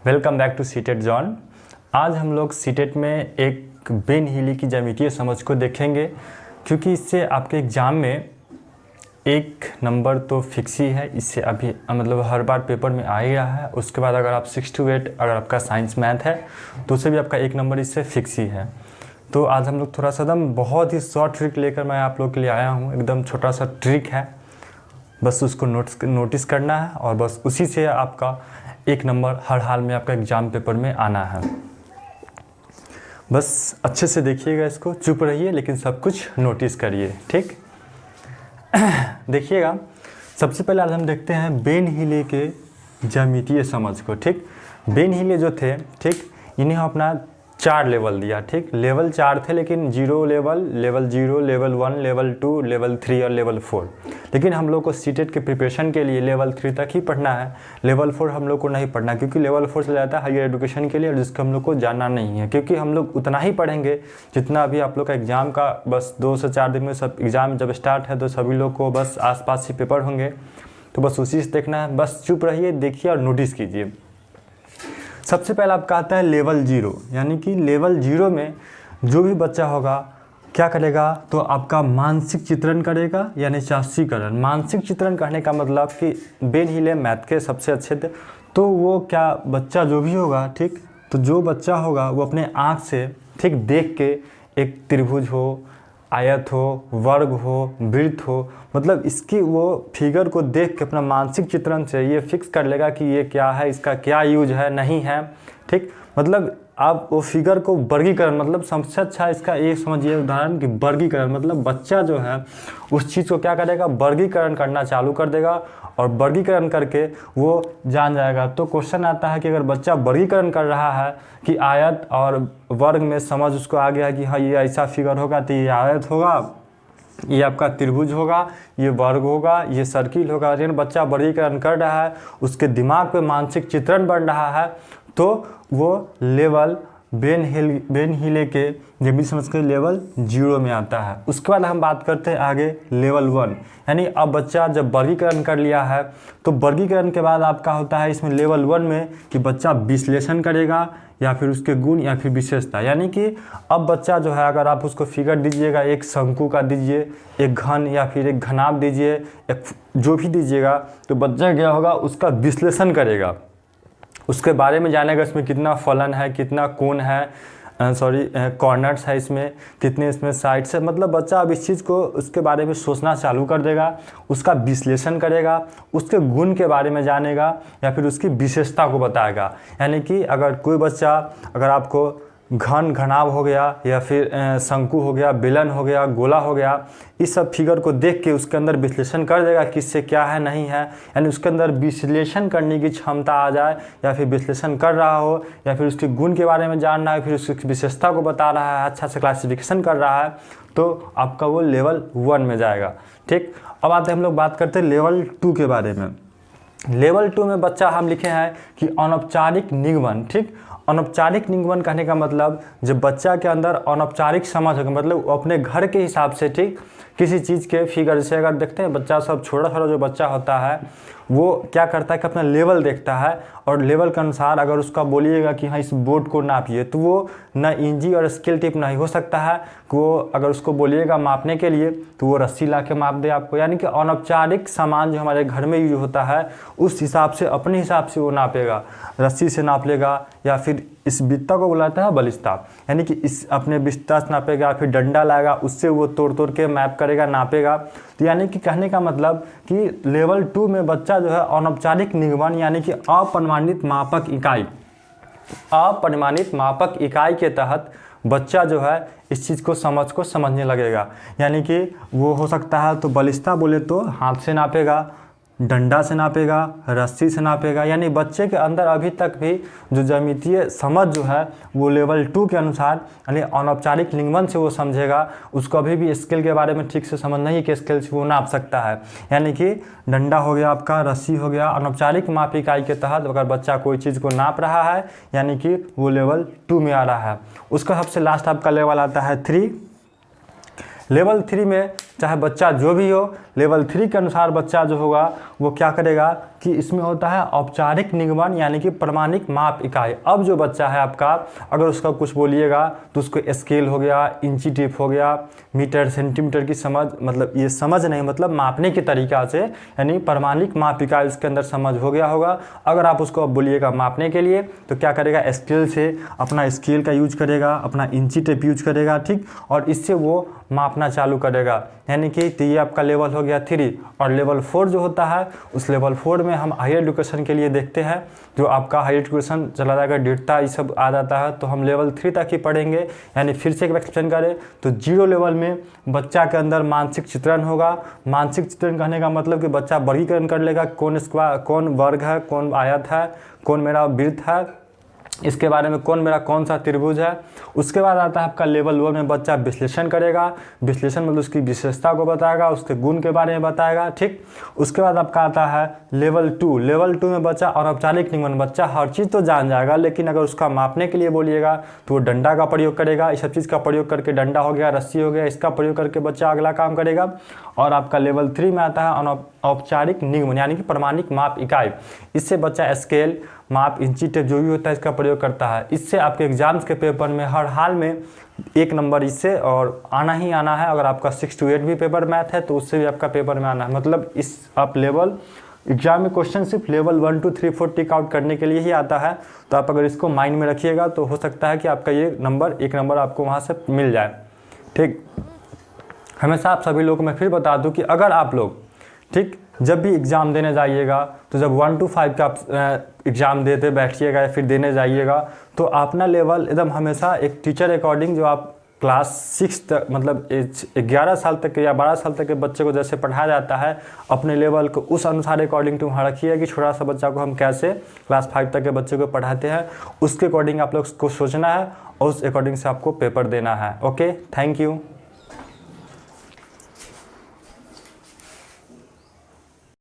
Welcome back to CTET zone. आज हम लोग सीटेट में एक बेन हीली की ज्यामितीय समझ को देखेंगे, क्योंकि इससे आपके एग्ज़ाम में एक नंबर तो फिक्स ही है। इससे अभी मतलब हर बार पेपर में आ ही रहा है। उसके बाद अगर आप 6 to 8 अगर आपका साइंस मैथ है तो उससे भी आपका एक नंबर इससे फिक्स ही है। तो आज हम लोग थोड़ा सा एकदम बहुत ही शॉर्ट ट्रिक लेकर मैं आप लोग के लिए आया हूँ। एकदम छोटा सा ट्रिक है, बस उसको नोटिस करना है और बस उसी से आपका एक नंबर हर हाल में आपका एग्ज़ाम पेपर में आना है। बस अच्छे से देखिएगा, इसको चुप रहिए लेकिन सब कुछ नोटिस करिए, ठीक। देखिएगा, सबसे पहले आज हम देखते हैं बेन हीले के ज्यामितीय समझ को, ठीक। बेन हीले जो थे, ठीक, इन्हें अपना 4 लेवल दिया, ठीक। लेवल 4 थे, लेकिन 0 level, level 0, level 1, level 2, level 3 और लेवल 4। लेकिन हम लोग को सीटेट के प्रिपरेशन के लिए लेवल 3 तक ही पढ़ना है। लेवल 4 हम लोग को नहीं पढ़ना, क्योंकि लेवल 4 चला जाता है हायर एजुकेशन के लिए, और जिसको हम लोग को जानना नहीं है। क्योंकि हम लोग उतना ही पढ़ेंगे जितना अभी आप लोग का एग्ज़ाम का बस 2 से 4 दिन में सब एग्ज़ाम जब स्टार्ट है तो सभी लोग को बस आसपास ही पेपर होंगे। तो बस उसी से देखना है, बस चुप रहिए, देखिए और नोटिस कीजिए। सबसे पहले आपका आता है लेवल 0, यानी कि लेवल 0 में जो भी बच्चा होगा क्या करेगा, तो आपका मानसिक चित्रण करेगा, यानी शास्त्रीकरण। मानसिक चित्रण कहने का मतलब कि बेन हीले मैथ के सबसे अच्छे थे। तो वो क्या बच्चा जो भी होगा, ठीक, तो जो बच्चा होगा वो अपने आँख से, ठीक, देख के एक त्रिभुज हो, आयत हो, वर्ग हो, वृत्त हो, मतलब इसकी वो फिगर को देख के अपना मानसिक चित्रण से ये फिक्स कर लेगा कि ये क्या है, इसका क्या यूज है, नहीं है, ठीक। मतलब आप वो फिगर को वर्गीकरण, मतलब सबसे अच्छा इसका ये समझिए उदाहरण कि वर्गीकरण, मतलब बच्चा जो है उस चीज़ को क्या करेगा, वर्गीकरण करना चालू कर देगा और वर्गीकरण करके वो जान जाएगा। तो क्वेश्चन आता है कि अगर बच्चा वर्गीकरण कर रहा है कि आयत और वर्ग में समझ उसको आ गया कि हाँ ये ऐसा फिगर होगा तो ये आयत होगा, ये आपका त्रिभुज होगा, ये वर्ग होगा, ये सर्किल होगा, लेकिन बच्चा वर्गीकरण कर रहा है, उसके दिमाग पे मानसिक चित्रण बन रहा है, तो वो लेवल बेन हीले के ज्यामितीय समझ के लेवल 0 में आता है। उसके बाद हम बात करते हैं आगे लेवल 1, यानी अब बच्चा जब वर्गीकरण कर लिया है तो वर्गीकरण के बाद आपका होता है इसमें लेवल 1 में कि बच्चा विश्लेषण करेगा, या फिर उसके गुण या फिर विशेषता। यानी कि अब बच्चा जो है, अगर आप उसको फिगर दीजिएगा, एक शंकु का दीजिए, एक घन या फिर एक घनाभ दीजिए, एक जो भी दीजिएगा, तो बच्चा क्या होगा, उसका विश्लेषण करेगा, उसके बारे में जानेगा, इसमें कितना फलन है, कितना कोण है, कॉर्नर्स है, इसमें कितने इसमें साइड्स है। मतलब बच्चा अब इस चीज़ को उसके बारे में सोचना चालू कर देगा, उसका विश्लेषण करेगा, उसके गुण के बारे में जानेगा या फिर उसकी विशेषता को बताएगा। यानी कि अगर कोई बच्चा, अगर आपको घनाभ हो गया या फिर शंकु हो गया, बेलन हो गया, गोला हो गया, इस सब फिगर को देख के उसके अंदर विश्लेषण कर देगा कि इससे क्या है, नहीं है, यानी उसके अंदर विश्लेषण करने की क्षमता आ जाए, या फिर विश्लेषण कर रहा हो, या फिर उसके गुण के बारे में जान रहा है, फिर उसकी विशेषता को बता रहा है, अच्छा से क्लासिफिकेशन कर रहा है, तो आपका वो लेवल 1 में जाएगा, ठीक। अब आते हैं हम लोग बात करते हैं लेवल 2 के बारे में। लेवल 2 में बच्चा हम लिखे हैं कि अनौपचारिक निगमन, ठीक। अनौपचारिक निगमन कहने का मतलब जब बच्चा के अंदर अनौपचारिक समझ होगा, मतलब वो अपने घर के हिसाब से, ठीक, किसी चीज़ के फिगर से, अगर देखते हैं बच्चा सब छोटा छोटा जो बच्चा होता है वो क्या करता है कि अपना लेवल देखता है, और लेवल के अनुसार अगर उसका बोलिएगा कि हाँ इस बोर्ड को नापिए, तो वो ना इंची और स्केल टिप नहीं हो सकता है कि वो अगर उसको बोलिएगा मापने के लिए तो वो रस्सी ला के माप दे आपको। यानी कि अनौपचारिक सामान जो हमारे घर में यूज होता है उस हिसाब से, अपने हिसाब से वो नापेगा, रस्सी से नाप लेगा, या फिर इस बित्ता को बुलाता है बलिस्ता, यानी कि इस अपने बिस्ता से नापेगा, फिर डंडा लाएगा, उससे वो तोड़ तोड़ के मैप करेगा, नापेगा। तो यानी कि कहने का मतलब कि लेवल 2 में बच्चा जो है अनौपचारिक निगमन, यानी कि अपरिमाणित मापक इकाई के तहत बच्चा जो है इस चीज़ को समझने लगेगा। यानी कि वो हो सकता है तो बलिस्ता बोले तो हाथ से नापेगा, डंडा से नापेगा, रस्सी से नापेगा। यानी बच्चे के अंदर अभी तक भी जो ज्यामितीय समझ जो है वो लेवल 2 के अनुसार, यानी अनौपचारिक निगमन से वो समझेगा। उसको अभी भी स्केल के बारे में ठीक से समझ नहीं कि स्केल से वो नाप सकता है। यानी कि डंडा हो गया आपका, रस्सी हो गया, अनौपचारिक माप इकाई के तहत अगर बच्चा कोई चीज़ को नाप रहा है, यानी कि वो लेवल 2 में आ रहा है। उसका सबसे लास्ट आपका लेवल आता है 3। लेवल 3 में चाहे बच्चा जो भी हो, लेवल 3 के अनुसार बच्चा जो होगा वो क्या करेगा कि इसमें होता है औपचारिक निगमन यानी कि प्रमाणिक माप इकाई। अब जो बच्चा है आपका, अगर उसका कुछ बोलिएगा तो उसको स्केल हो गया, इंची टेप हो गया, मीटर सेंटीमीटर की समझ, मतलब ये समझ नहीं मतलब मापने के तरीका से, यानी प्रमाणिक माप इकाई उसके अंदर समझ हो गया होगा। अगर आप उसको अब बोलिएगा मापने के लिए तो क्या करेगा, स्केल से अपना स्केल का यूज करेगा, अपना इंची टेप यूज करेगा, ठीक, और इससे वो मापना चालू करेगा। यानी कि तो ये आपका लेवल हो गया 3। और लेवल 4 जो होता है, उस लेवल 4 में हम हायर एजुकेशन के लिए देखते हैं, जो आपका हायर एजुकेशन चला जाएगा, डेटा ये सब आ जाता है, तो हम लेवल 3 तक ही पढ़ेंगे। यानी फिर से एक बार एक्सप्लेन करें तो 0 लेवल में बच्चा के अंदर मानसिक चित्रण होगा। मानसिक चित्रण कहने का मतलब कि बच्चा वर्गीकरण कर लेगा, कौन वर्ग है, कौन आयत है, कौन मेरा वृत्त है, इसके बारे में कौन मेरा कौन सा त्रिभुज है। उसके बाद आता है आपका लेवल 1 में बच्चा विश्लेषण करेगा। विश्लेषण मतलब उसकी विशेषता को बताएगा, उसके गुण के बारे में बताएगा, ठीक। उसके बाद आपका आता है लेवल 2। लेवल 2 में बच्चा अनौपचारिक निगमन, बच्चा हर चीज़ तो जान जाएगा, लेकिन अगर उसका मापने के लिए बोलिएगा तो वो डंडा का प्रयोग करेगा। इस सब चीज़ का प्रयोग करके, डंडा हो गया, रस्सी हो गया, इसका प्रयोग करके बच्चा अगला काम करेगा। और आपका लेवल 3 में आता है अनौपचारिक निगमन यानी कि प्रमाणिक माप इकाई। इससे बच्चा स्केल, माप, इंची टेप जो भी होता है इसका प्रयोग करता है। इससे आपके एग्जाम्स के पेपर में हर हाल में 1 नंबर इससे और आना ही आना है। अगर आपका 6 to 8 भी पेपर मैथ है तो उससे भी आपका पेपर में आना है। मतलब इस आप लेवल एग्जाम में क्वेश्चन सिर्फ लेवल 1 2 3 4 टिक आउट करने के लिए ही आता है। तो आप अगर इसको माइंड में रखिएगा तो हो सकता है कि आपका ये नंबर 1 नंबर आपको वहाँ से मिल जाए, ठीक। हमेशा आप सभी लोगों को मैं फिर बता दूं कि अगर आप लोग, ठीक, जब भी एग्ज़ाम देने जाइएगा तो जब 1 to 5 का एग्ज़ाम देते बैठिएगा या फिर देने जाइएगा तो अपना लेवल एकदम हमेशा एक टीचर अकॉर्डिंग, जो आप क्लास 6 तक मतलब 11 साल तक या 12 साल तक के बच्चे को जैसे पढ़ाया जाता है, अपने लेवल को उस अनुसार अकॉर्डिंग टू वहाँ रखिए कि छोटा सा बच्चा को हम कैसे क्लास 5 तक के बच्चे को पढ़ाते हैं, उसके अकॉर्डिंग आप लोग को सोचना है और उस अकॉर्डिंग से आपको पेपर देना है। Okay, thank you.